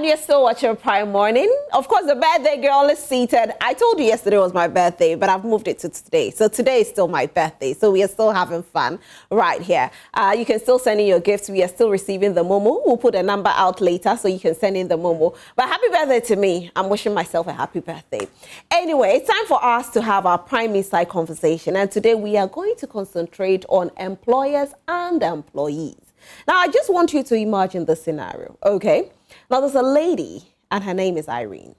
you're still watching Prime Morning. Of course, the birthday girl is seated. I told you yesterday was my birthday, but I've moved it to today. So today is still my birthday. So we are still having fun right here. You can still send in your gifts. We are still receiving the Momo. We'll put a number out later so you can send in the Momo. But happy birthday to me. I'm wishing myself a happy birthday. Anyway, it's time for us to have our Prime Inside conversation. And today we are going to concentrate on employers and employees. Now, I just want you to imagine the scenario, okay? Now, there's a lady, and her name is Irene.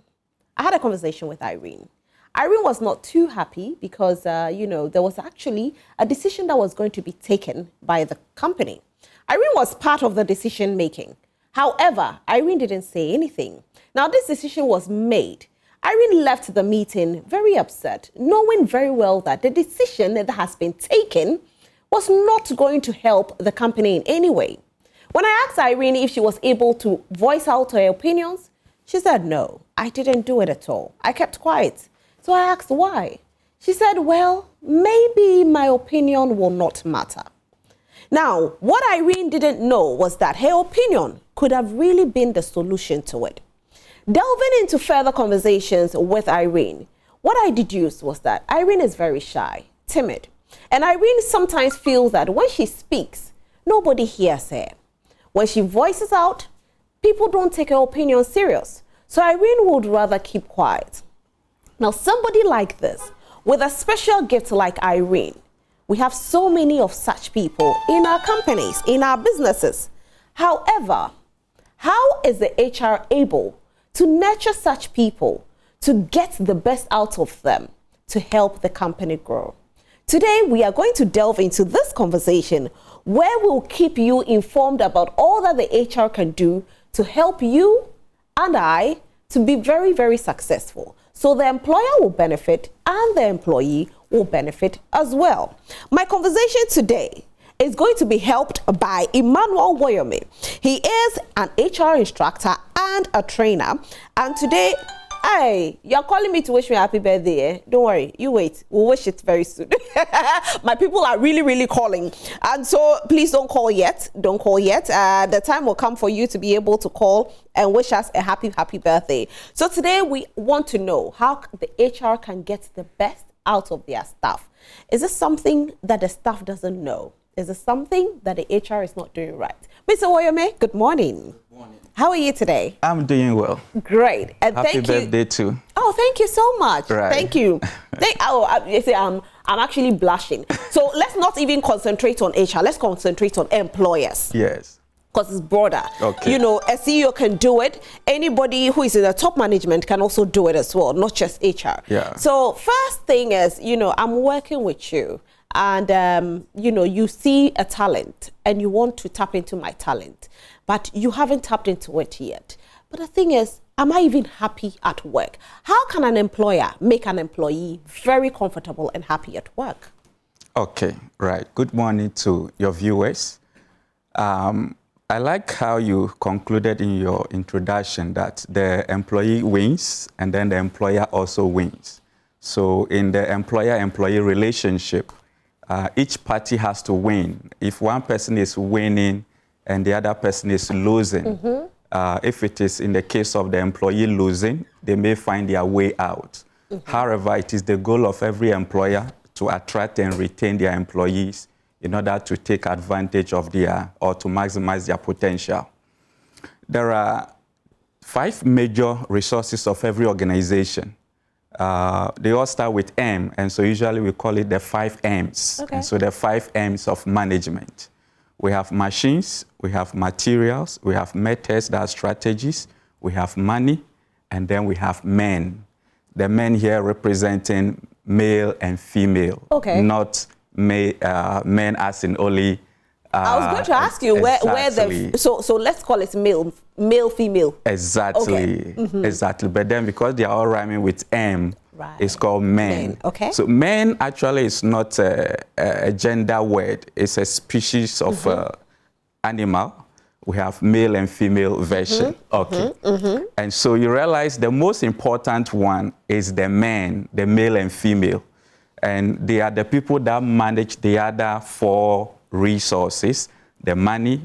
I had a conversation with Irene. Irene was not too happy because, there was actually a decision that was going to be taken by the company. Irene was part of the decision making. However, Irene didn't say anything. Now, this decision was made. Irene left the meeting very upset, knowing very well that the decision that has been taken was not going to help the company in any way. When I asked Irene if she was able to voice out her opinions, she said, no, I didn't do it at all. I kept quiet. So I asked why. She said, well, maybe my opinion will not matter. Now, what Irene didn't know was that her opinion could have really been the solution to it. Delving into further conversations with Irene, what I deduced was that Irene is very shy, timid. And Irene sometimes feels that when she speaks, nobody hears her. When she voices out, people don't take her opinion serious. So Irene would rather keep quiet. Now, somebody like this, with a special gift like Irene, we have so many of such people in our companies, in our businesses. However, how is the HR able to nurture such people, to get the best out of them, to help the company grow? Today, we are going to delve into this conversation where we'll keep you informed about all that the HR can do to help you and I to be very, very successful. So the employer will benefit and the employee will benefit as well. My conversation today is going to be helped by Emmanuel Woyome. He is an HR instructor and a trainer. And today, hey, you're calling me to wish me a happy birthday, eh? Don't worry, you wait. We'll wish it very soon. My people are really, really calling. And so please don't call yet. Don't call yet. The time will come for you to be able to call and wish us a happy, happy birthday. So today we want to know how the HR can get the best out of their staff. Is this something that the staff doesn't know? Is it something that the HR is not doing right? Mr. Woyome, good morning. Good morning. How are you today? I'm doing well. Great. And Happy thank you. birthday too. Oh, thank you so much. Right. Thank you. I'm actually blushing. So let's not even concentrate on HR. Let's concentrate on employers. Yes. Because it's broader. Okay. A CEO can do it. Anybody who is in the top management can also do it as well, not just HR. Yeah. So first thing is, I'm working with you. And, you see a talent and you want to tap into my talent, but you haven't tapped into it yet. But the thing is, am I even happy at work? How can an employer make an employee very comfortable and happy at work? Okay, right. Good morning to your viewers. I like how you concluded in your introduction that the employee wins and then the employer also wins. So in the employer-employee relationship, each party has to win. If one person is winning and the other person is losing, if it is in the case of the employee losing, they may find their way out. However, it is the goal of every employer to attract and retain their employees in order to take advantage of or to maximize their potential. There are 5 major resources of every organization. They all start with M, and so usually we call it the 5 M's. Okay. And so the 5 M's of management. We have machines, we have materials, we have methods, that are strategies, we have money, and then we have men. The men here representing male and female, okay. Not men as in only. I was going to ask you exactly. so let's call it male, female. Exactly, okay. Exactly. But then because they are all rhyming with M, right. It's called men. Okay. So men actually is not a gender word. It's a species of animal. We have male and female version. Okay. And so you realize the most important one is the men, the male and female. And they are the people that manage the other 4 resources: the money,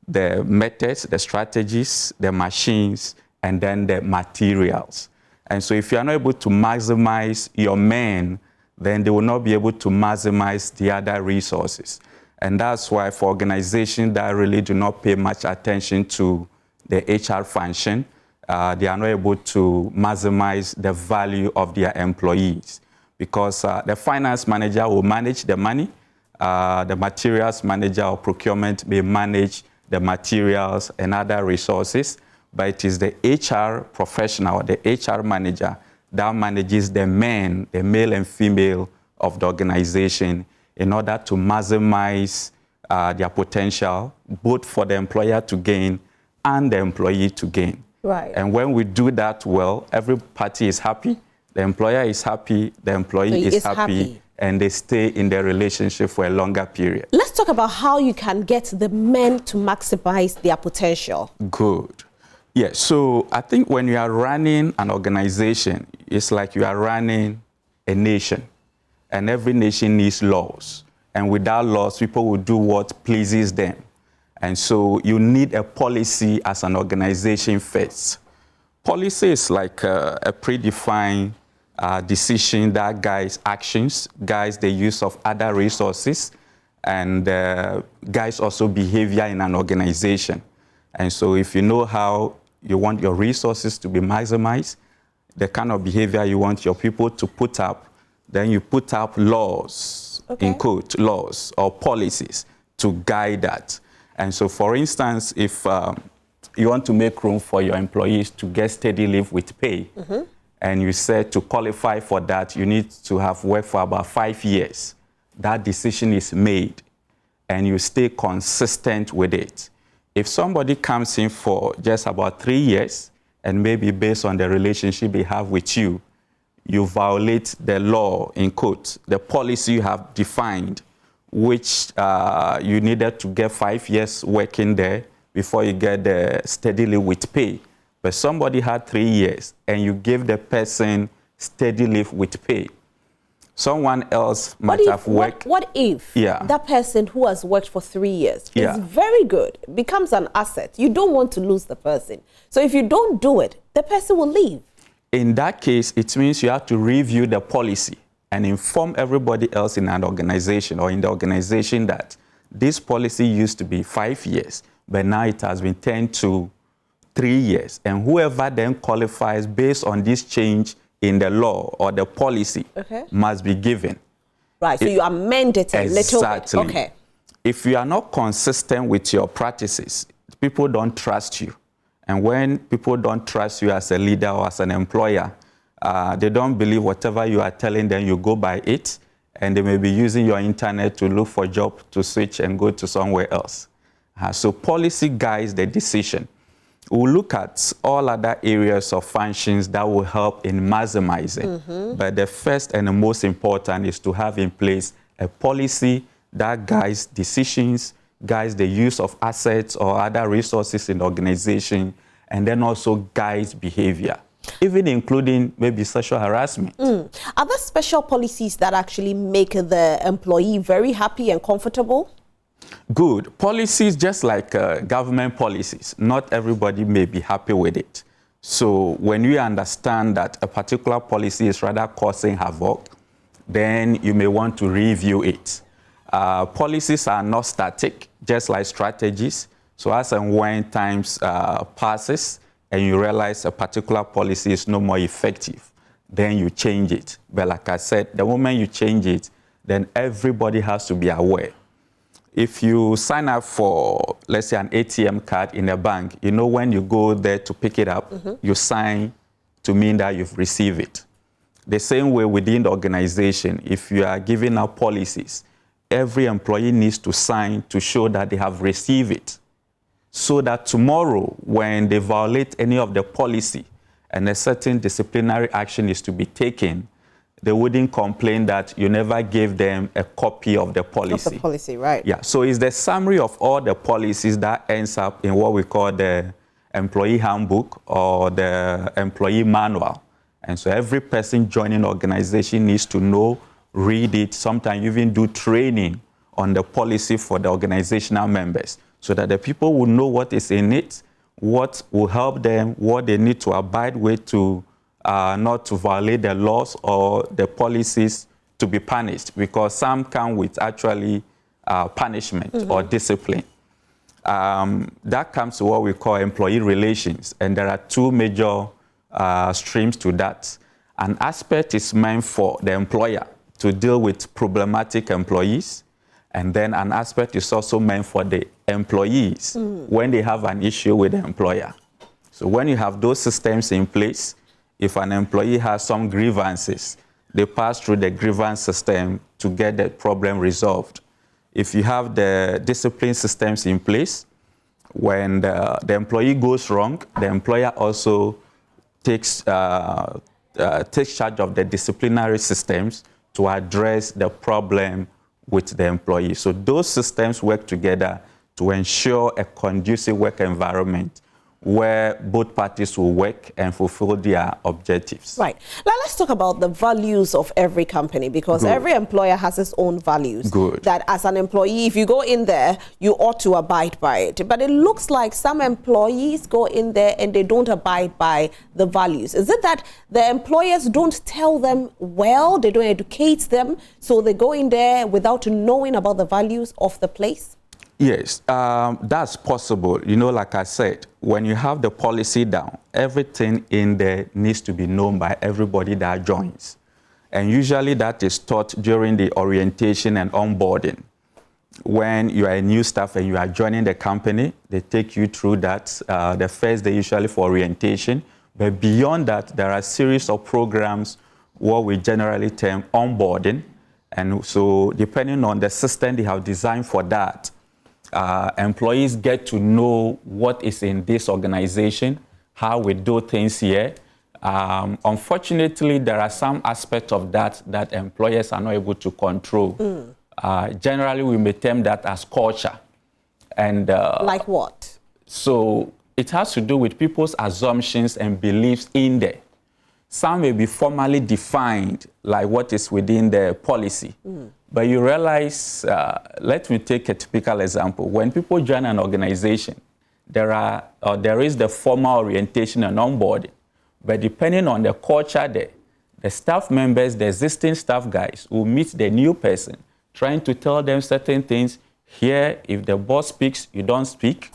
the methods, the strategies, the machines, and then the materials. And so if you are not able to maximize your men, then they will not be able to maximize the other resources. And that's why for organizations that really do not pay much attention to the HR function, they are not able to maximize the value of their employees, because the finance manager will manage the money, the materials manager or procurement may manage the materials and other resources, but it is the HR professional, the HR manager, that manages the men, the male and female of the organization, in order to maximize their potential, both for the employer to gain and the employee to gain. Right. And when we do that well, every party is happy, the employer is happy, the employee is happy, and they stay in their relationship for a longer period. Let's talk about how you can get the men to maximize their potential. Good. Yeah, so I think when you are running an organization, it's like you are running a nation, and every nation needs laws. And without laws, people will do what pleases them. And so you need a policy as an organization first. Policy is like a predefined decision that guides actions, guides the use of other resources, and guides also behavior in an organization. And so if you know how you want your resources to be maximized, the kind of behavior you want your people to put up, then you put up laws, in quote, laws or policies to guide that. And so, for instance, if you want to make room for your employees to get steady leave with pay, and you said to qualify for that, you need to have worked for about 5 years, that decision is made, and you stay consistent with it. If somebody comes in for just about 3 years, and maybe based on the relationship they have with you, you violate the law, in quote, the policy you have defined, which you needed to get 5 years working there before you get the steadily with pay. But somebody had 3 years, and you gave the person steady leave with pay. Someone else might have worked. What if that person who has worked for 3 years is very good, becomes an asset? You don't want to lose the person. So if you don't do it, the person will leave. In that case, it means you have to review the policy and inform everybody else in an organization or in the organization that this policy used to be 5 years, but now it has been turned to 3 years. And whoever then qualifies based on this change in the law or the policy must be given. Right, so you amend it a little bit. Okay. If you are not consistent with your practices, people don't trust you. And when people don't trust you as a leader or as an employer, they don't believe whatever you are telling them, you go by it, and they may be using your internet to look for a job to switch and go to somewhere else. So policy guides the decision. We'll look at all other areas of functions that will help in maximizing. But the first and the most important is to have in place a policy that guides decisions, guides the use of assets or other resources in the organization, and then also guides behavior, even including maybe sexual harassment. Are there special policies that actually make the employee very happy and comfortable? Good. Policies, just like government policies, not everybody may be happy with it. So when you understand that a particular policy is rather causing havoc, then you may want to review it. Policies are not static, just like strategies. So as and when times passes and you realize a particular policy is no more effective, then you change it. But like I said, the moment you change it, then everybody has to be aware. If you sign up for, let's say, an ATM card in a bank, you know when you go there to pick it up, you sign to mean that you've received it. The same way within the organization, if you are giving out policies, every employee needs to sign to show that they have received it, so that tomorrow, when they violate any of the policy and a certain disciplinary action is to be taken, they wouldn't complain that you never gave them a copy of the policy. Of the policy, right. Yeah, so it's the summary of all the policies that ends up in what we call the employee handbook or the employee manual. And so every person joining the organization needs to know, read it, sometimes even do training on the policy for the organizational members, so that the people will know what is in it, what will help them, what they need to abide with to not to violate the laws or the policies to be punished, because some come with actually punishment or discipline. That comes to what we call employee relations, and there are two major streams to that. An aspect is meant for the employer to deal with problematic employees, and then an aspect is also meant for the employees when they have an issue with the employer. So when you have those systems in place, if an employee has some grievances, they pass through the grievance system to get the problem resolved. If you have the discipline systems in place, when the employee goes wrong, the employer also takes charge of the disciplinary systems to address the problem with the employee. So those systems work together to ensure a conducive work environment where both parties will work and fulfill their objectives. Right. Now let's talk about the values of every company, because every employer has its own values. That as an employee, if you go in there, you ought to abide by it. But it looks like some employees go in there and they don't abide by the values. Is it that the employers don't tell them well, they don't educate them, so they go in there without knowing about the values of the place? Yes, that's possible. You know, like I said, when you have the policy down, everything in there needs to be known by everybody that joins. And usually that is taught during the orientation and onboarding. When you are a new staff and you are joining the company, they take you through that the first day usually for orientation. But beyond that, there are a series of programs, what we generally term onboarding. And so depending on the system they have designed for that, employees get to know what is in this organization, how we do things here. Unfortunately, there are some aspects of that that employers are not able to control. Generally, we may term that as culture. And like what? So it has to do with people's assumptions and beliefs in there. Some may be formally defined, like what is within the policy. But you realize, let me take a typical example. When people join an organization, there is the formal orientation and onboarding. But depending on the culture there, the staff members, the existing staff guys, will meet the new person, trying to tell them certain things. Here, if the boss speaks, you don't speak.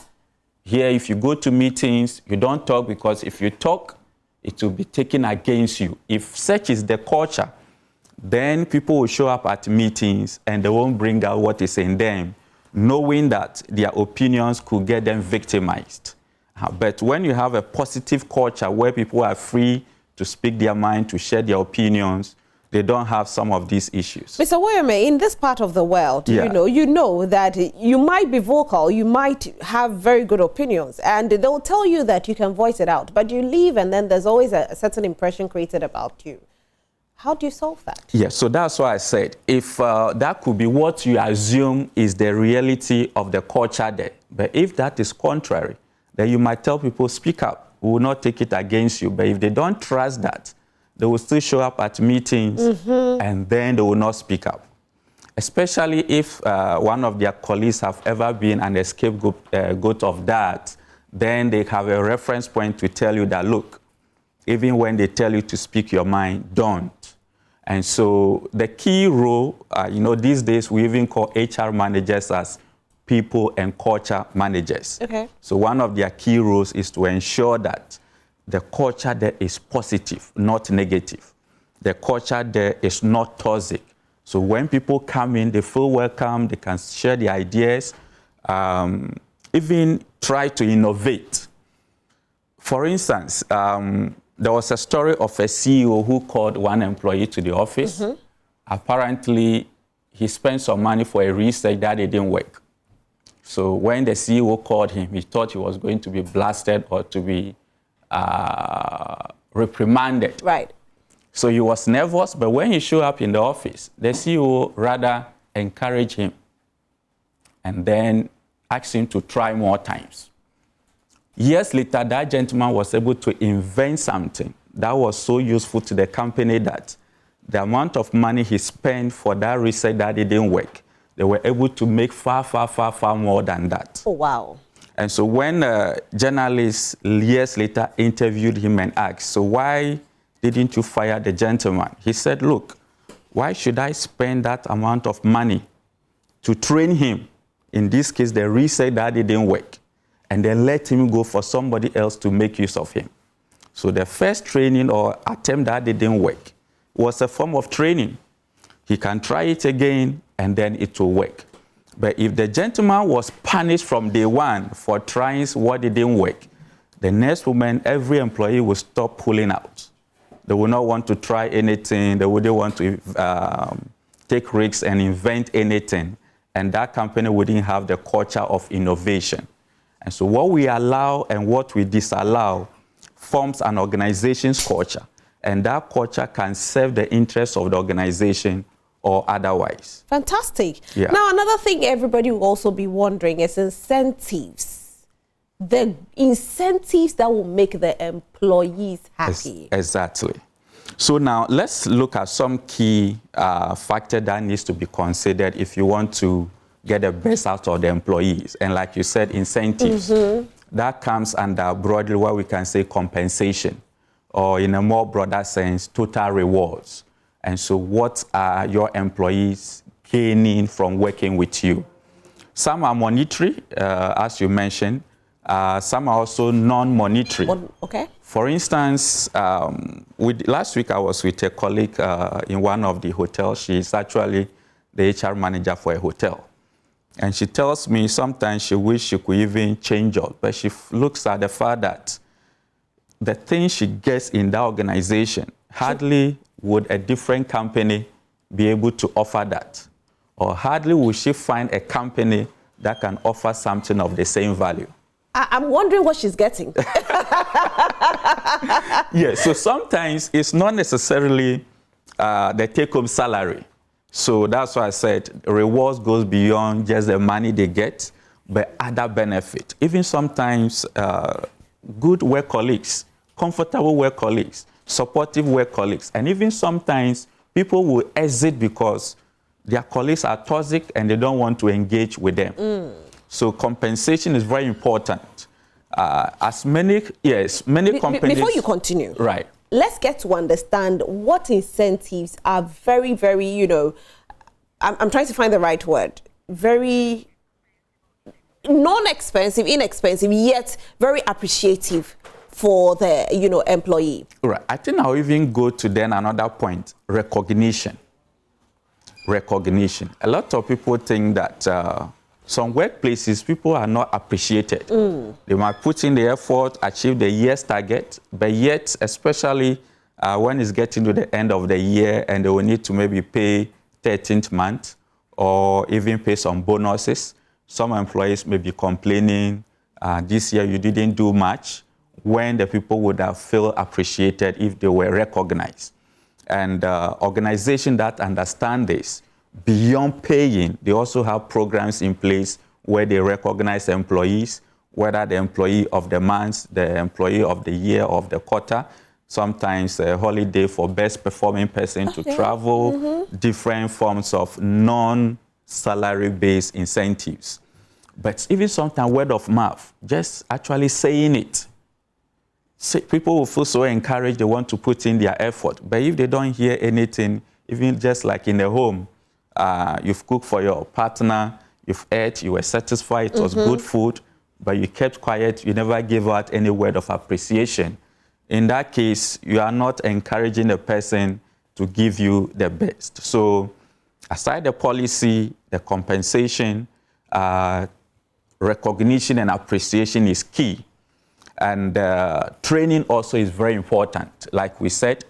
Here, if you go to meetings, you don't talk, because if you talk, it will be taken against you. If such is the culture, then people will show up at meetings and they won't bring out what is in them, knowing that their opinions could get them victimized. But when you have a positive culture where people are free to speak their mind, to share their opinions, they don't have some of these issues. Mr. Woyome, in this part of the world, you know that you might be vocal, you might have very good opinions, and they'll tell you that you can voice it out, but you leave and then there's always a certain impression created about you. How do you solve that? Yes, so that's why I said, if that could be what you assume is the reality of the culture there, but if that is contrary, then you might tell people, speak up. We will not take it against you. But if they don't trust that, they will still show up at meetings and then they will not speak up. Especially if one of their colleagues have ever been an scapegoat of that, then they have a reference point to tell you that, look, even when they tell you to speak your mind, don't. And so the key role, these days we even call HR managers as people and culture managers. Okay. So one of their key roles is to ensure that the culture there is positive, not negative. The culture there is not toxic. So when people come in, they feel welcome, they can share their ideas, even try to innovate. For instance, there was a story of a CEO who called one employee to the office. Apparently, he spent some money for a research that it didn't work. So when the CEO called him, he thought he was going to be blasted or to be reprimanded. Right. So he was nervous, but when he showed up in the office, the CEO rather encouraged him and then asked him to try more times. Years later, that gentleman was able to invent something that was so useful to the company that the amount of money he spent for that research that it didn't work, they were able to make far, far, far, far more than that. Oh, wow. And so when journalists years later interviewed him and asked, so why didn't you fire the gentleman? He said, look, why should I spend that amount of money to train him? In this case, the research that didn't work, and then let him go for somebody else to make use of him. So the first training or attempt that didn't work was a form of training. He can try it again, and then it will work. But if the gentleman was punished from day one for trying what didn't work, the next moment, every employee will stop pulling out. They will not want to try anything. They wouldn't want to take risks and invent anything. And that company wouldn't have the culture of innovation. And so what we allow and what we disallow forms an organization's culture. And that culture can serve the interests of the organization or otherwise. Fantastic. Yeah. Now, another thing everybody will also be wondering is incentives. The incentives that will make the employees happy. Exactly. So now let's look at some key factors that needs to be considered if you want to get the best out of the employees. And like you said, incentives. That comes under broadly what we can say compensation, or in a more broader sense, total rewards. And so what are your employees gaining from working with you? Some are monetary, as you mentioned. Some are also non-monetary. Okay. For instance, last week I was with a colleague in one of the hotels. She's actually the HR manager for a hotel. And she tells me sometimes she wishes she could even change jobs, but she looks at the fact that the things she gets in that organization, hardly would a different company be able to offer that. Or hardly will she find a company that can offer something of the same value. I'm wondering what she's getting. Yes, so sometimes it's not necessarily the take-home salary. So that's why I said rewards goes beyond just the money they get, but other benefit. Even sometimes good work colleagues, comfortable work colleagues, supportive work colleagues, and even sometimes people will exit because their colleagues are toxic and they don't want to engage with them. So compensation is very important. Many companies... Before you continue, right, let's get to understand what incentives are very, very, you know, I'm trying to find the right word, very non-expensive, inexpensive, yet very appreciative for the, you know, employee. Right. I think I'll even go to then another point, recognition. Recognition. A lot of people think that some workplaces, people are not appreciated. They might put in the effort, achieve the year's target, but yet, especially when it's getting to the end of the year and they will need to maybe pay 13th month or even pay some bonuses, some employees may be complaining, this year you didn't do much, when the people would have felt appreciated if they were recognized. And organizations that understand this, beyond paying, they also have programs in place where they recognize employees, whether the employee of the month, the employee of the year, of the quarter, sometimes a holiday for best performing person to travel, different forms of non-salary-based incentives. But even sometimes word of mouth, just actually saying it. People will feel so encouraged, they want to put in their effort. But if they don't hear anything, even just like in the home, you've cooked for your partner, you've ate, you were satisfied, it was good food, but you kept quiet, you never gave out any word of appreciation. In that case, you are not encouraging the person to give you the best. So aside the policy, the compensation, recognition and appreciation is key. And training also is very important. Like we said,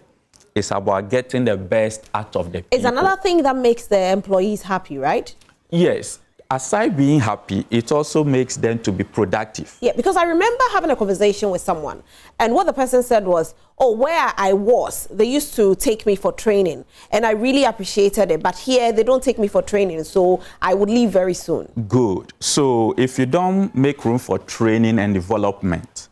it's about getting the best out of the people. It's another thing that makes the employees happy, right? Yes. Aside being happy, it also makes them to be productive. Yeah, because I remember having a conversation with someone, and what the person said was, oh, where I was, they used to take me for training, and I really appreciated it. But here, they don't take me for training, so I would leave very soon. Good. So if you don't make room for training and development,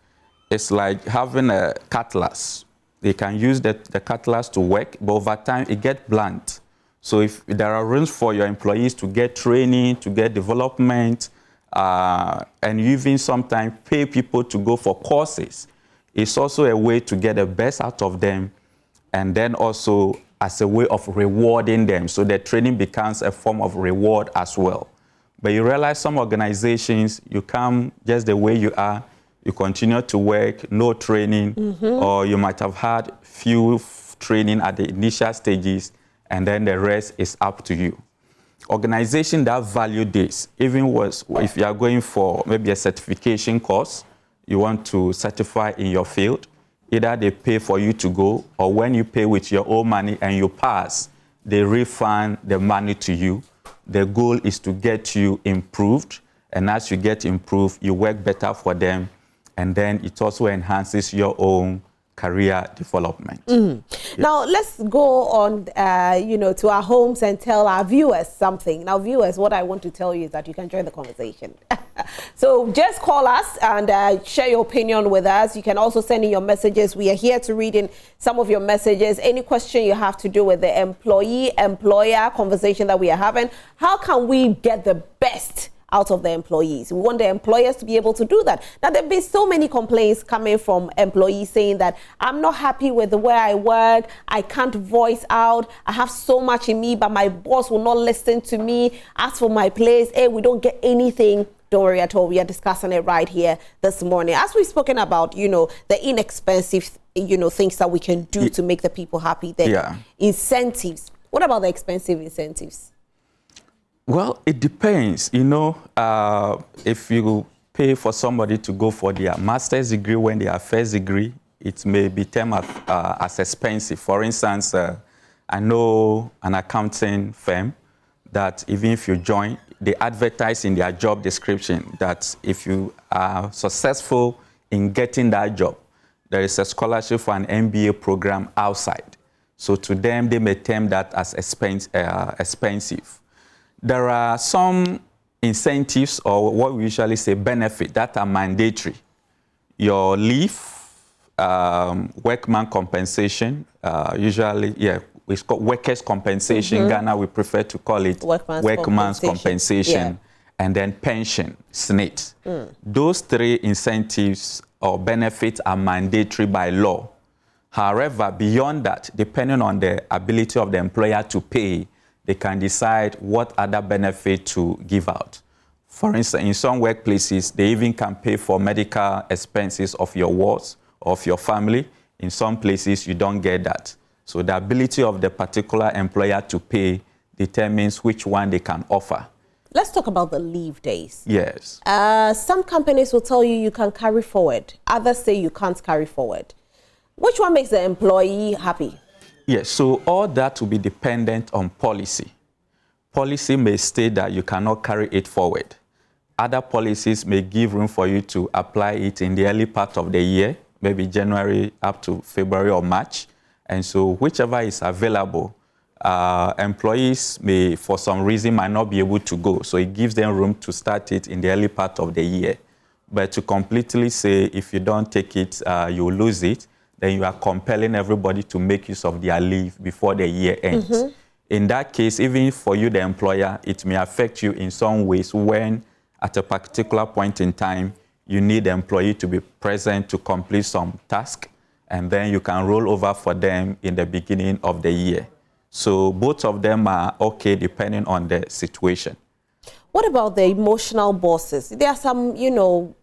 it's like having a cutlass. They can use the cutlass to work, but over time, it gets blunt. So if there are rooms for your employees to get training, to get development, and you even sometimes pay people to go for courses. It's also a way to get the best out of them, and then also as a way of rewarding them. So the training becomes a form of reward as well. But you realize some organizations, you come just the way you are, you continue to work, no training, or you might have had few training at the initial stages, and then the rest is up to you. Organizations that value this, even if you are going for maybe a certification course, you want to certify in your field, either they pay for you to go, or when you pay with your own money and you pass, they refund the money to you. The goal is to get you improved, and as you get improved, you work better for them, and then it also enhances your own career development. Yeah. Now, let's go on, to our homes and tell our viewers something. Now, viewers, what I want to tell you is that you can join the conversation. So just call us and share your opinion with us. You can also send in your messages. We are here to read in some of your messages. Any question you have to do with the employee-employer conversation that we are having, how can we get the best out of the employees? We want the employers to be able to do that. Now, there have been so many complaints coming from employees saying that I'm not happy with the way I work, I can't voice out, I have so much in me, but my boss will not listen to me. As for my place, hey, we don't get anything. Don't worry at all. We are discussing it right here this morning. As we've spoken about, the inexpensive, things that we can do to make the people happy, the incentives. What about the expensive incentives? Well, it depends. If you pay for somebody to go for their master's degree when they are first degree, it may be termed as expensive. For instance, I know an accounting firm that even if you join, they advertise in their job description that if you are successful in getting that job, there is a scholarship for an MBA program outside. So to them, they may term that as expensive. There are some incentives, or what we usually say benefit, that are mandatory. Your leave, workman compensation, it's called workers' compensation. Ghana, we prefer to call it workman's compensation. And then pension, SNIT. Those three incentives or benefits are mandatory by law. However, beyond that, depending on the ability of the employer to pay, they can decide what other benefit to give out. For instance, in some workplaces, they even can pay for medical expenses of your wards, of your family. In some places, you don't get that. So the ability of the particular employer to pay determines which one they can offer. Let's talk about the leave days. Yes. Some companies will tell you can carry forward. Others say you can't carry forward. Which one makes the employee happy? Yes, so all that will be dependent on policy. Policy may state that you cannot carry it forward. Other policies may give room for you to apply it in the early part of the year, maybe January up to February or March. And so whichever is available, employees may, for some reason, might not be able to go. So it gives them room to start it in the early part of the year. But to completely say, if you don't take it, you will lose it, then you are compelling everybody to make use of their leave before the year ends. In that case, even for you, the employer, it may affect you in some ways when, at a particular point in time, you need the employee to be present to complete some task, and then you can roll over for them in the beginning of the year. So both of them are okay depending on the situation. What about the emotional bosses? There are some,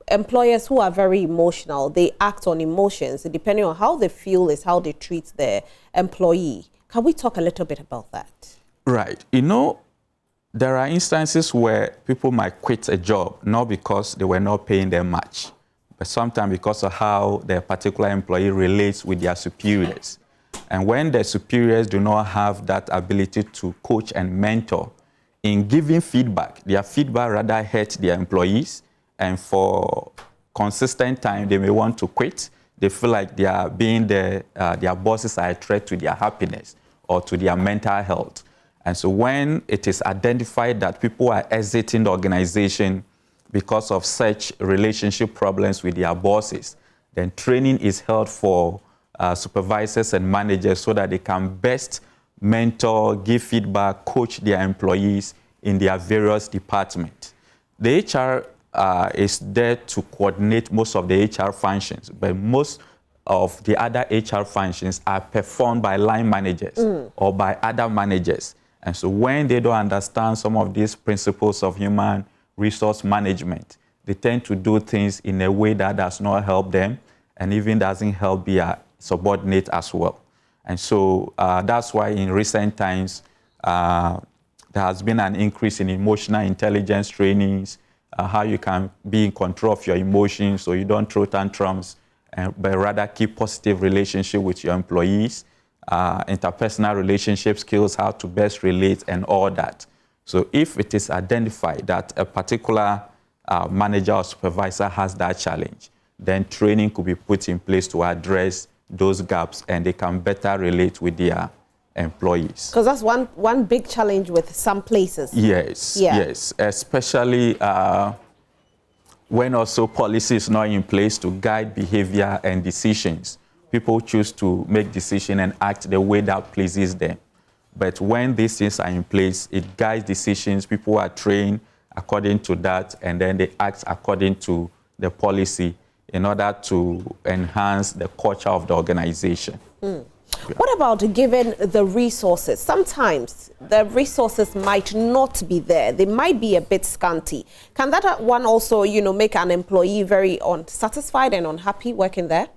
employers who are very emotional. They act on emotions. Depending on how they feel is how they treat their employee. Can we talk a little bit about that? Right. There are instances where people might quit a job, not because they were not paying them much, but sometimes because of how the particular employee relates with their superiors. And when the superiors do not have that ability to coach and mentor, in giving feedback, their feedback rather hurts their employees, and for consistent time, they may want to quit. They feel like they are being their bosses are a threat to their happiness or to their mental health. And so when it is identified that people are exiting the organization because of such relationship problems with their bosses, then training is held for supervisors and managers so that they can best mentor, give feedback, coach their employees in their various departments. The HR is there to coordinate most of the HR functions, but most of the other HR functions are performed by line managers or by other managers. And so when they don't understand some of these principles of human resource management, they tend to do things in a way that does not help them and even doesn't help their subordinate as well. And so that's why in recent times, there has been an increase in emotional intelligence trainings, how you can be in control of your emotions so you don't throw tantrums, but rather keep positive relationship with your employees, interpersonal relationship skills, how to best relate and all that. So if it is identified that a particular manager or supervisor has that challenge, then training could be put in place to address those gaps and they can better relate with their employees. Because that's one big challenge with some places. Yes, yes, especially when also policy is not in place to guide behavior and decisions. People choose to make decisions and act the way that pleases them. But when these things are in place, it guides decisions, people are trained according to that, and then they act according to the policy in order to enhance the culture of the organization. What about given the resources? Sometimes the resources might not be there. They might be a bit scanty. Can that one also, make an employee very unsatisfied and unhappy working there?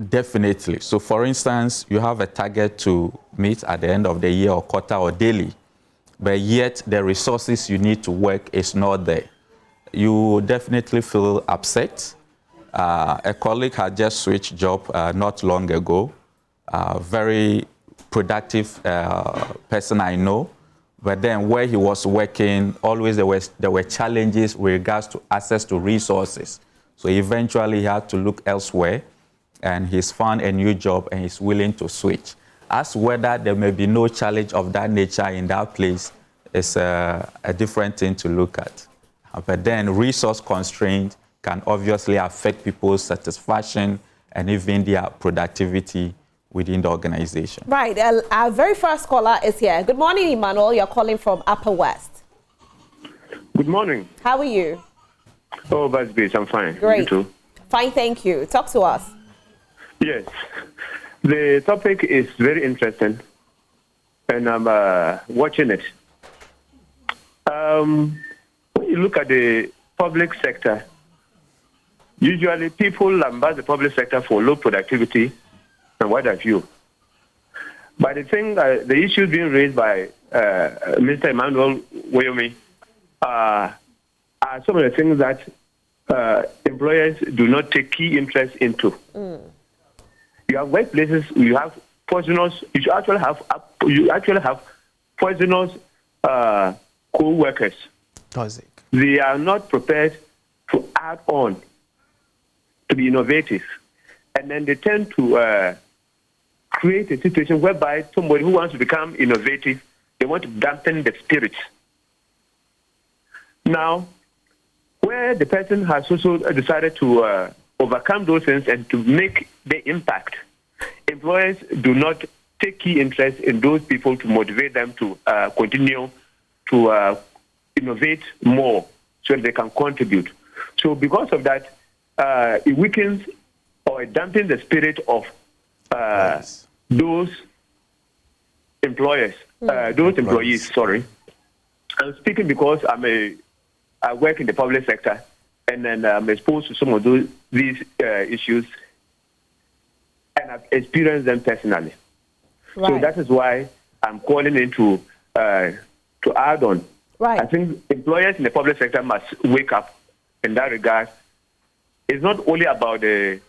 Definitely. So for instance, you have a target to meet at the end of the year or quarter or daily, but yet the resources you need to work is not there. You definitely feel upset. A colleague had just switched job not long ago. Very productive person I know, but then where he was working, always there were challenges with regards to access to resources. So eventually he had to look elsewhere, and he's found a new job and he's willing to switch. As whether there may be no challenge of that nature in that place is a different thing to look at. But then resource constraint can obviously affect people's satisfaction and even their productivity within the organization. Right. Our very first caller is here. Good morning, Emmanuel. You're calling from Upper West. Good morning. How are you? Oh, Basbis, I'm fine. Great. You too? Fine, thank you. Talk to us. Yes. The topic is very interesting, and I'm watching it. When you look at the public sector, usually people lambast the public sector for low productivity and what have you. But the thing, the issues being raised by Mr. Emmanuel Wyoming are some of the things that employers do not take key interest into. You have workplaces, you have poisonous, you actually have poisonous co-workers. They are not prepared to add on, to be innovative. And then they tend to create a situation whereby somebody who wants to become innovative, they want to dampen the spirit. Now, where the person has also decided to overcome those things and to make the impact, employers do not take key interest in those people to motivate them to continue to innovate more so that they can contribute. So because of that, it weakens or it dampens the spirit of those employees. Sorry. I'm speaking because I work in the public sector, and then I'm exposed to some of these issues, and I've experienced them personally. Right. So that is why I'm calling in to add on. Right. I think employers in the public sector must wake up in that regard. It's not only about the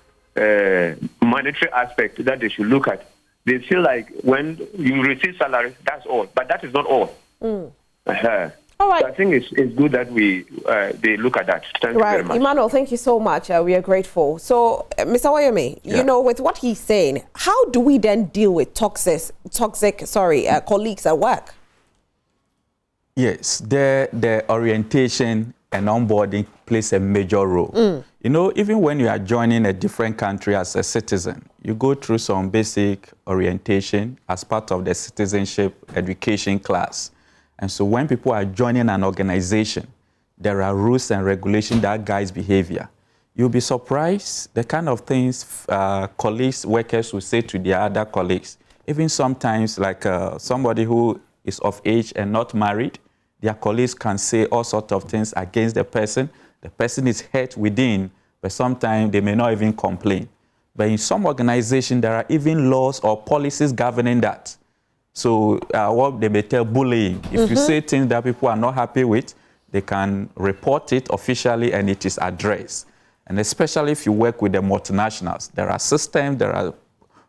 monetary aspect that they should look at. They feel like when you receive salary, that's all. But that is not all. All right. So I think it's good that they look at that. Thank you very much. Emmanuel, thank you so much. We are grateful. So, Mr. Wyoming, with what he's saying, how do we then deal with toxic colleagues at work? Yes, the orientation and onboarding plays a major role. Even when you are joining a different country as a citizen, you go through some basic orientation as part of the citizenship education class. And so when people are joining an organization, there are rules and regulations that guides behavior. You'll be surprised the kind of things colleagues, workers will say to their other colleagues. Even sometimes, like somebody who is of age and not married, their colleagues can say all sorts of things against the person. The person is hurt within, but sometimes they may not even complain. But in some organizations, there are even laws or policies governing that. So what they may tell bullying. If you say things that people are not happy with, they can report it officially and it is addressed. And especially if you work with the multinationals, there are systems, there are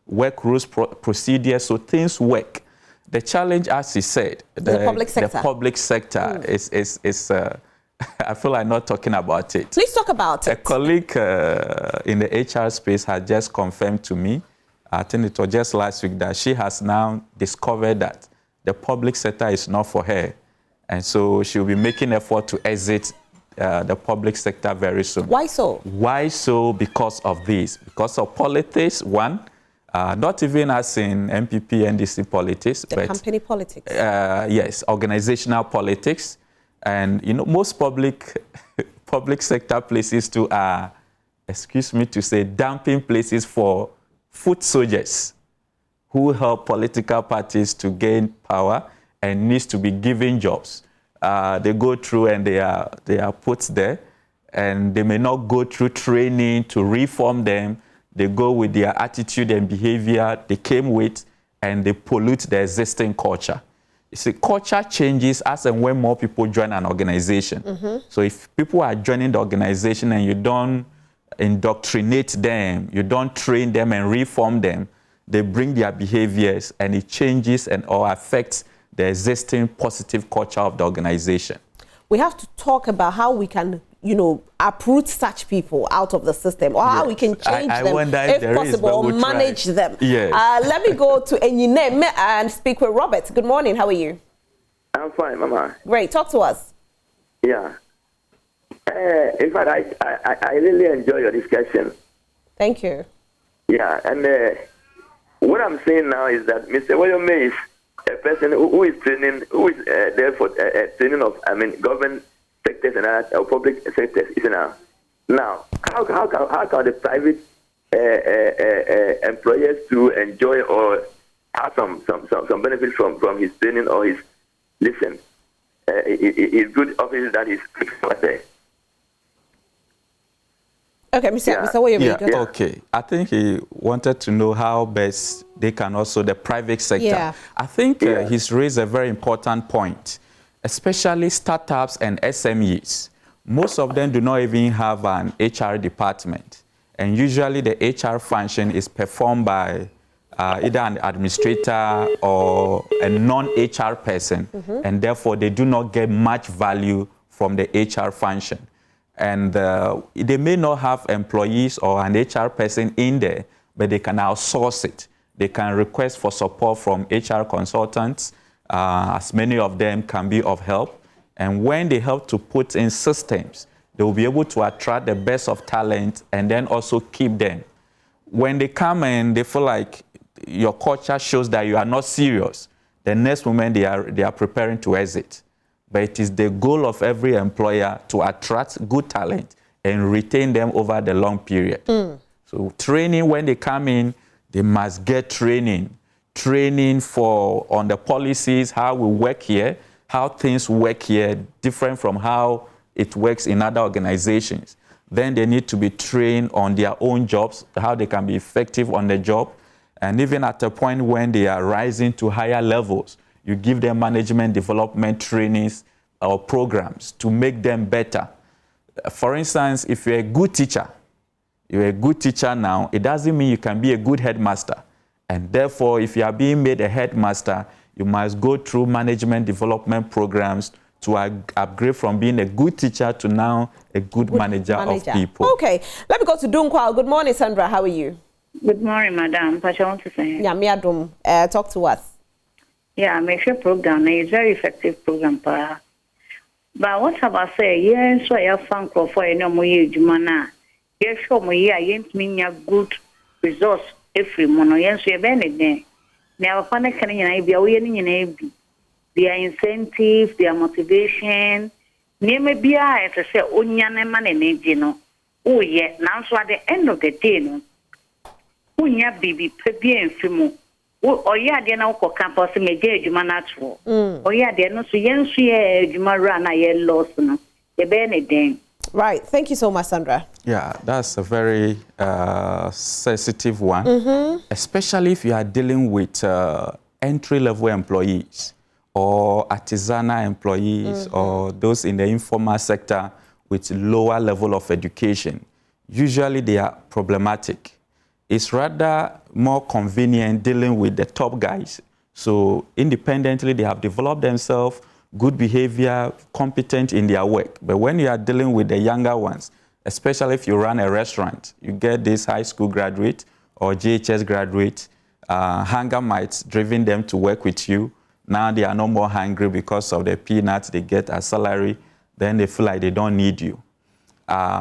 work rules, procedures, so things work. The challenge, as he said, the public sector is I feel like not talking about it. Please talk about it. A colleague in the HR space had just confirmed to me, I think it was just last week, that she has now discovered that the public sector is not for her. And so she'll be making effort to exit the public sector very soon. Why so? Why so? Because of this. Because of politics, one. Not even as in MPP, NDC politics. The company politics. Yes, organizational politics. And, you know, most public sector places too are, excuse me to say, dumping places for foot soldiers who help political parties to gain power and needs to be given jobs. They go through and they are put there, and they may not go through training to reform them. They go with their attitude and behavior they came with, and they pollute the existing culture. You see, culture changes as and when more people join an organization. So if people are joining the organization and you don't indoctrinate them, you don't train them and reform them, they bring their behaviors and it changes and or affects the existing positive culture of the organization. We have to talk about how we can, you know, uproot such people out of the system, or how we can change them, if possible, or manage them. Yes. Let me go to Enyine and speak with Robert. Good morning. How are you? I'm fine, Mama. Great. Talk to us. Yeah. In fact, I really enjoy your discussion. Thank you. Yeah, and what I'm saying now is that Mr. William May is a person who is training, who is there for training of, government sectors and public sectors. Now, how can the private employers to enjoy or have some benefits from his training or his his good office that is there? Okay, Mr. William. Yeah. Okay. I think he wanted to know how best they can also, the private sector. Yeah. I think he's raised a very important point, especially startups and SMEs. Most of them do not even have an HR department. And usually the HR function is performed by either an administrator or a non-HR person. And therefore, they do not get much value from the HR function. And they may not have employees or an HR person in there, but they can outsource it. They can request for support from HR consultants, as many of them can be of help. And when they help to put in systems, they will be able to attract the best of talent and then also keep them. When they come in, they feel like your culture shows that you are not serious. The next moment they are preparing to exit. But it is the goal of every employer to attract good talent and retain them over the long period. So training, when they come in, they must get training. Training on the policies, how we work here, how things work here, different from how it works in other organizations. Then they need to be trained on their own jobs, how they can be effective on the job. And even at a point when they are rising to higher levels, you give them management development trainings or programs to make them better. For instance, if you're a good teacher now, it doesn't mean you can be a good headmaster. And therefore, if you are being made a headmaster, you must go through management development programs to upgrade from being a good teacher to now a good manager of people. Okay, let me go to Dunkwal. Good morning, Sandra. How are you? Good morning, madam. What I want to say? Yeah, Miadum, talk to us. Yeah, make sure program is very effective program, but what about say? Yes, so I have fun for any more jumana. Yes, so my year, mean good results every month. Yes, we have anything. Now, when I can be their incentive, their motivation, Name be I to say, Onian man and Agino. Oh, yeah, now so at the end of the day, no. Unya baby, Pebi and Fimo. Oh, yeah, they're now for campus, me gay, you natural. Oh, yeah, they're not so young, you run a loss, no. The Benedict. Right. Thank you so much, Sandra. Yeah, that's a very sensitive one, especially if you are dealing with entry-level employees or artisanal employees or those in the informal sector with lower level of education. Usually they are problematic. It's rather more convenient dealing with the top guys. So independently, they have developed themselves, good behavior, competent in their work. But when you are dealing with the younger ones, especially if you run a restaurant, you get this high school graduate or JHS graduate, hunger might driven them to work with you. Now they are no more hungry because of the peanuts they get as salary. Then they feel like they don't need you.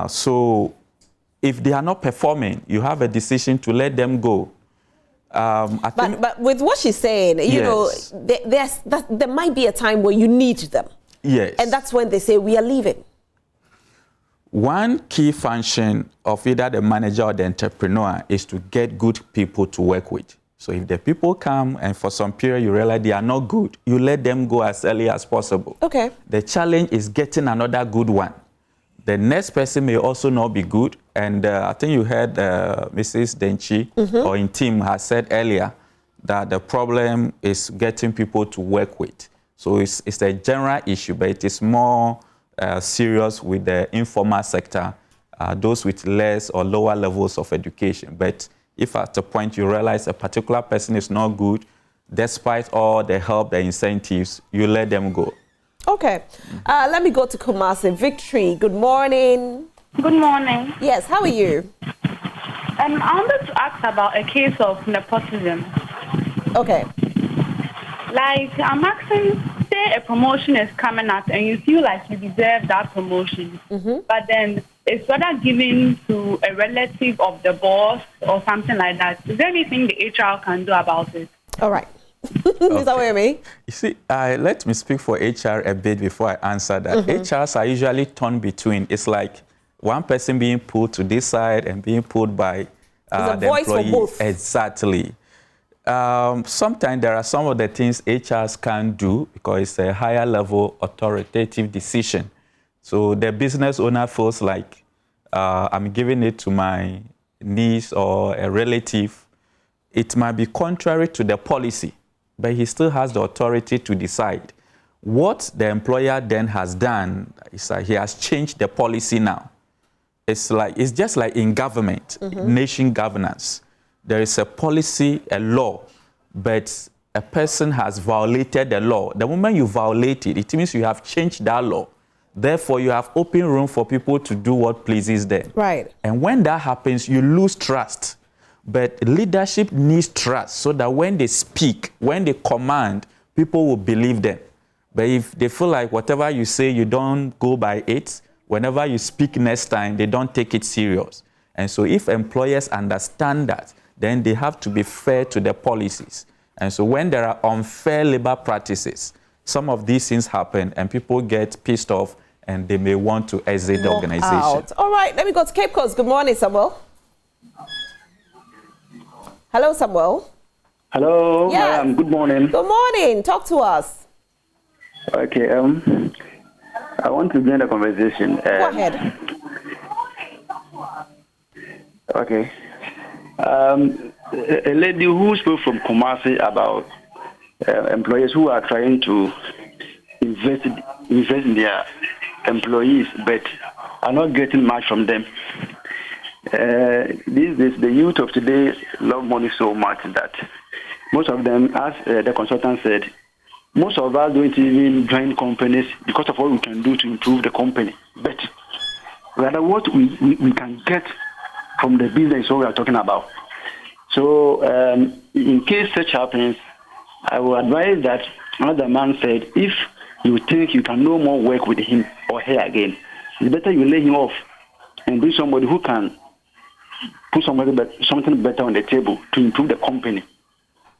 So if they are not performing, you have a decision to let them go. But with what she's saying, you know, there might be a time where you need them. Yes. And that's when they say, we are leaving. One key function of either the manager or the entrepreneur is to get good people to work with. So if the people come and for some period you realize they are not good, you let them go as early as possible. Okay. The challenge is getting another good one. The next person may also not be good. And I think you heard Mrs. Denchi or in team has said earlier that the problem is getting people to work with. So it's a general issue, but it is more serious with the informal sector, those with less or lower levels of education. But if at a point you realize a particular person is not good, despite all the help, the incentives, you let them go. Okay. Let me go to Kumasi. Victory, good morning. Good morning. Yes, how are you? I wanted to ask about a case of nepotism. Okay. Like, I'm asking, say a promotion is coming up and you feel like you deserve that promotion, but then it's rather given to a relative of the boss or something like that. Is there anything the HR can do about it? All right. Is that what you mean? You see, let me speak for HR a bit before I answer that. HRs are usually torn between. It's like one person being pulled to this side and being pulled by the voice employee. for both. Exactly. Sometimes there are some of the things HRs can do because it's a higher level authoritative decision. So the business owner feels like I'm giving it to my niece or a relative. It might be contrary to the policy, but he still has the authority to decide. What the employer then has done is that he has changed the policy now. It's just like in government, nation governance. There is a policy, a law, but a person has violated the law. The moment you violate it, it means you have changed that law. Therefore, you have open room for people to do what pleases them. Right. And when that happens, you lose trust. But leadership needs trust so that when they speak, when they command, people will believe them. But if they feel like whatever you say, you don't go by it, whenever you speak next time, they don't take it serious. And so if employers understand that, then they have to be fair to the policies. And so when there are unfair labor practices, some of these things happen and people get pissed off and they may want to exit the organization. Out. All right, let me go to Cape Coast. Good morning, Samuel. Hello, Samuel. Hello, Yeah. good morning. Good morning. Talk to us. Okay, I want to join the conversation. Go ahead. Okay. A lady who spoke from Kumasi about employers who are trying to invest in their employees but are not getting much from them. These days, the youth of today love money so much that most of them, as the consultant said, most of us don't even join companies because of what we can do to improve the company. But rather what we can get from the business is what we are talking about. So in case such happens, I will advise that another man said, if you think you can no more work with him or her again, it's better you lay him off and bring somebody who can put something better on the table to improve the company.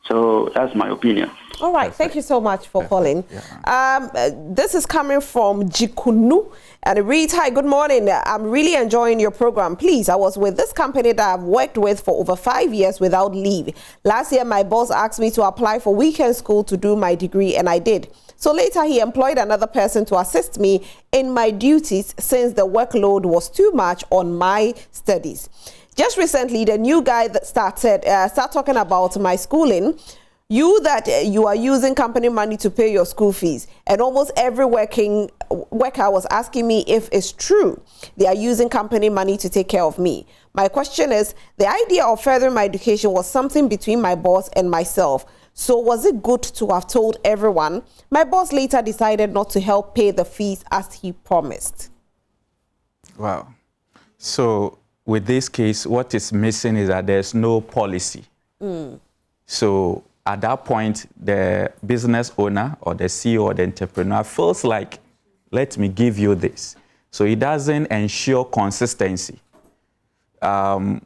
So that's my opinion. All right. Thank you so much for calling. Yeah. This is coming from Jikunu. And it reads, hi, good morning. I'm really enjoying your program. Please, I was with this company that I've worked with for over 5 years without leave. Last year, my boss asked me to apply for weekend school to do my degree, and I did. So later, he employed another person to assist me in my duties since the workload was too much on my studies. Just recently, the new guy that started talking about my schooling. You are using company money to pay your school fees, and almost every worker was asking me if it's true they are using company money to take care of me. My question is, the idea of furthering my education was something between my boss and myself. So was it good to have told everyone? My boss later decided not to help pay the fees as he promised. Wow. So with this case, what is missing is that there's no policy. So at that point, the business owner or the CEO or the entrepreneur feels like, let me give you this. So it doesn't ensure consistency. A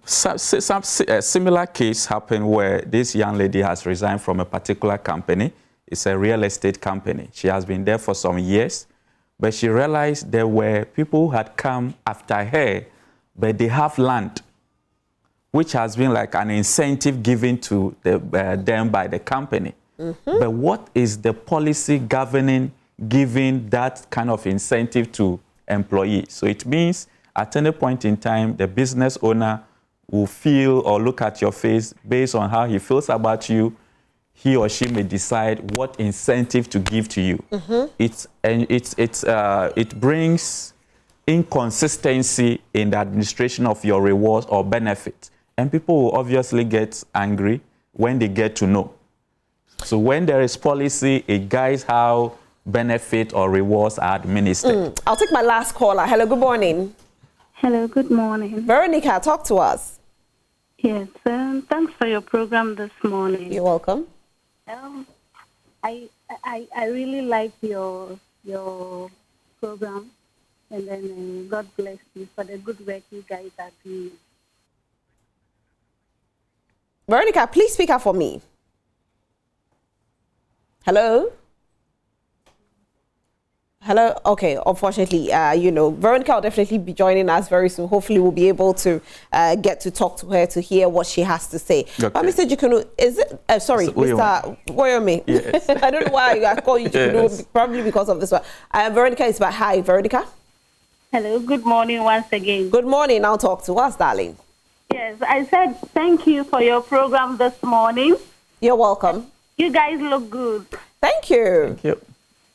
similar case happened where this young lady has resigned from a particular company. It's a real estate company. She has been there for some years, but she realized there were people who had come after her, but they have land, which has been like an incentive given to them by the company. But what is the policy governing giving that kind of incentive to employees? So it means at any point in time, the business owner will feel or look at your face based on how he feels about you. He or she may decide what incentive to give to you. It brings inconsistency in the administration of your rewards or benefits. And people will obviously get angry when they get to know. So when there is policy, it guides how benefit or rewards are administered. I'll take my last caller. Hello, good morning. Hello, good morning. Veronica, talk to us. Yes, thanks for your program this morning. You're welcome. I really like your program, and then God bless you for the good work you guys are doing. Veronica, please speak up for me. Hello? Hello? Okay, unfortunately, Veronica will definitely be joining us very soon. Hopefully, we'll be able to get to talk to her to hear what she has to say. Okay. But Mr. Jikunu, is it, Mr. Woyome. Yes. I don't know why I call you Jikunu, yes. Probably because of this one. Veronica is back. Hi, Veronica. Hello, good morning once again. Good morning. Now talk to us, darling. Yes, I said thank you for your program this morning. You're welcome. You guys look good. Thank you. Thank you.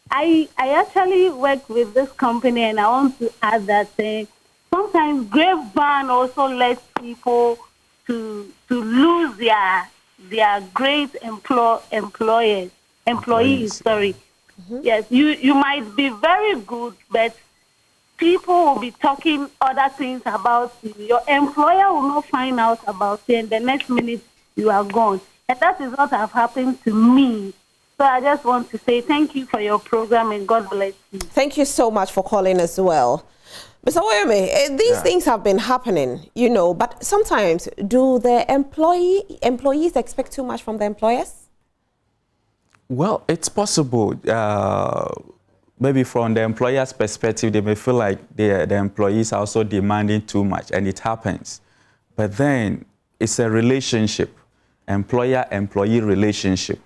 I actually work with this company, and I want to add that sometimes grapevine also lets people to lose their great employees. Sorry. Yes, you might be very good, but people will be talking other things about you. Your employer will not find out about you, and the next minute you are gone. And that is what has happened to me. So I just want to say thank you for your program, and God bless you. Thank you so much for calling as well. Mr. Woyome, these things have been happening, but sometimes do the employees expect too much from the employers? Well, it's possible. Maybe from the employer's perspective, they may feel like the employees are also demanding too much, and it happens. But then it's a relationship, employer-employee relationship,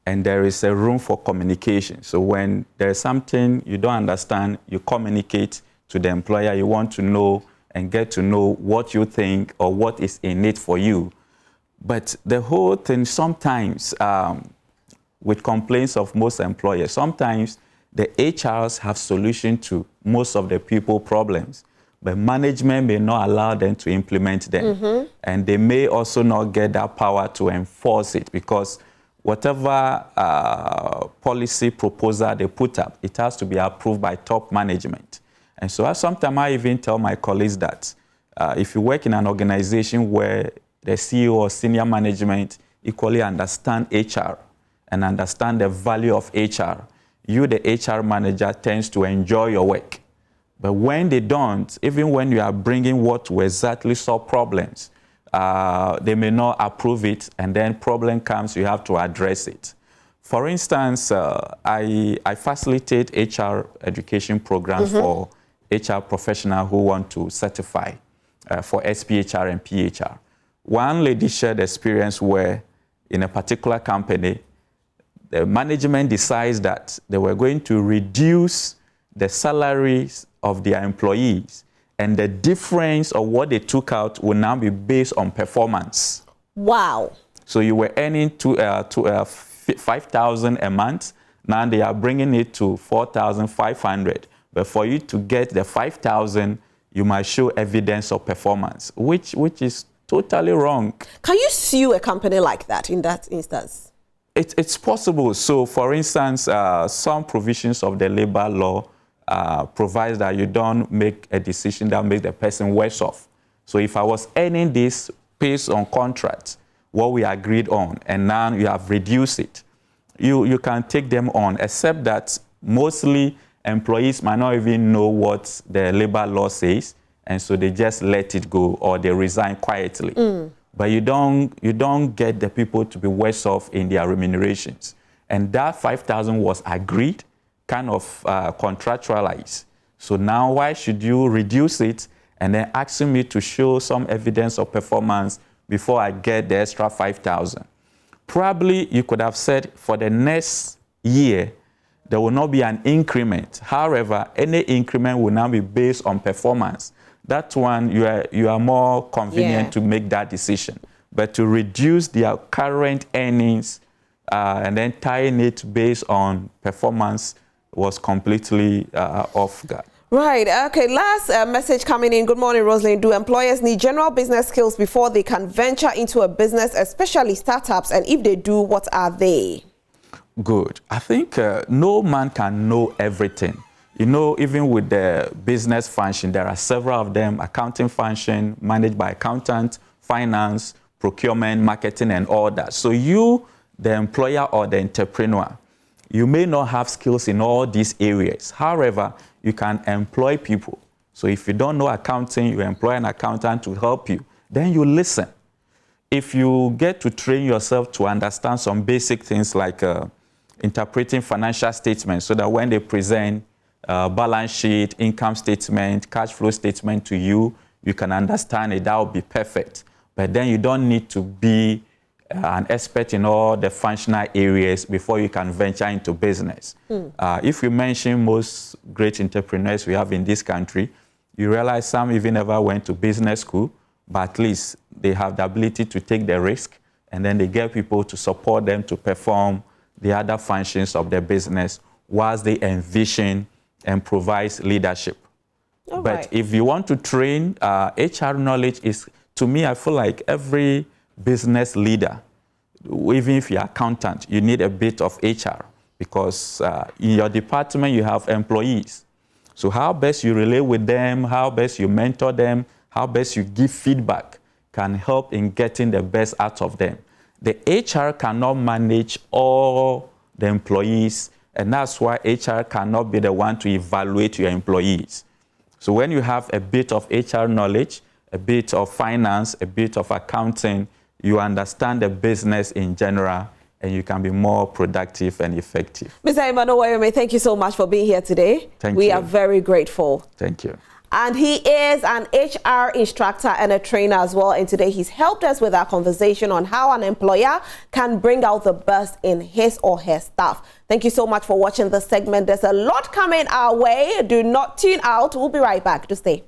and there is a room for communication. So when there's something you don't understand, you communicate to the employer. You want to know and get to know what you think or what is in it for you. But the whole thing sometimes, with complaints of most employers, sometimes the HRs have solution to most of the people problems, but management may not allow them to implement them. And they may also not get that power to enforce it, because whatever policy proposal they put up, it has to be approved by top management. And so sometimes I even tell my colleagues that if you work in an organization where the CEO or senior management equally understand HR and understand the value of HR, you, the HR manager, tends to enjoy your work. But when they don't, even when you are bringing what will exactly solve problems, they may not approve it, and then problem comes, you have to address it. For instance, I facilitate HR education programs for HR professionals who want to certify for SPHR and PHR. One lady shared experience where in a particular company, the management decides that they were going to reduce the salaries of their employees, and the difference of what they took out will now be based on performance. Wow. So you were earning $5,000 a month. Now they are bringing it to $4,500. But for you to get the $5,000, you must show evidence of performance, which is totally wrong. Can you sue a company like that in that instance? It's possible. So, for instance, some provisions of the labor law provides that you don't make a decision that makes the person worse off. So if I was earning this based on contract, what we agreed on, and now you have reduced it, you can take them on, except that mostly employees might not even know what the labor law says, and so they just let it go or they resign quietly. But you don't get the people to be worse off in their remunerations. And that $5,000 was agreed, kind of contractualized. So now why should you reduce it and then asking me to show some evidence of performance before I get the extra $5,000? Probably you could have said for the next year, there will not be an increment. However, any increment will now be based on performance. That one, you are more convenient to make that decision. But to reduce their current earnings and then tying it based on performance was completely off guard. Right. Okay. Last message coming in. Good morning, Rosalind. Do employers need general business skills before they can venture into a business, especially startups? And if they do, what are they? Good. I think no man can know everything. You know, even with the business function, there are several of them: accounting function, managed by accountant, finance, procurement, marketing, and all that. So you, the employer or the entrepreneur, you may not have skills in all these areas. However, you can employ people. So if you don't know accounting, you employ an accountant to help you. Then you listen. If you get to train yourself to understand some basic things like interpreting financial statements, so that when they present balance sheet, income statement, cash flow statement to you, you can understand it. That would be perfect. But then you don't need to be an expert in all the functional areas before you can venture into business. If you mention most great entrepreneurs we have in this country, you realize some even never went to business school, but at least they have the ability to take the risk, and then they get people to support them to perform the other functions of their business whilst they envision and provides leadership. But if you want to train, HR knowledge is, to me, I feel like every business leader, even if you're an accountant, you need a bit of HR, because in your department you have employees. So how best you relate with them, how best you mentor them, how best you give feedback can help in getting the best out of them. The HR cannot manage all the employees, and that's why HR cannot be the one to evaluate your employees. So when you have a bit of HR knowledge, a bit of finance, a bit of accounting, you understand the business in general, and you can be more productive and effective. Mr. Emmanuel Wayome, thank you so much for being here today. Thank you. We are very grateful. Thank you. And he is an HR instructor and a trainer as well. And today he's helped us with our conversation on how an employer can bring out the best in his or her staff. Thank you so much for watching this segment. There's a lot coming our way. Do not tune out. We'll be right back. To stay.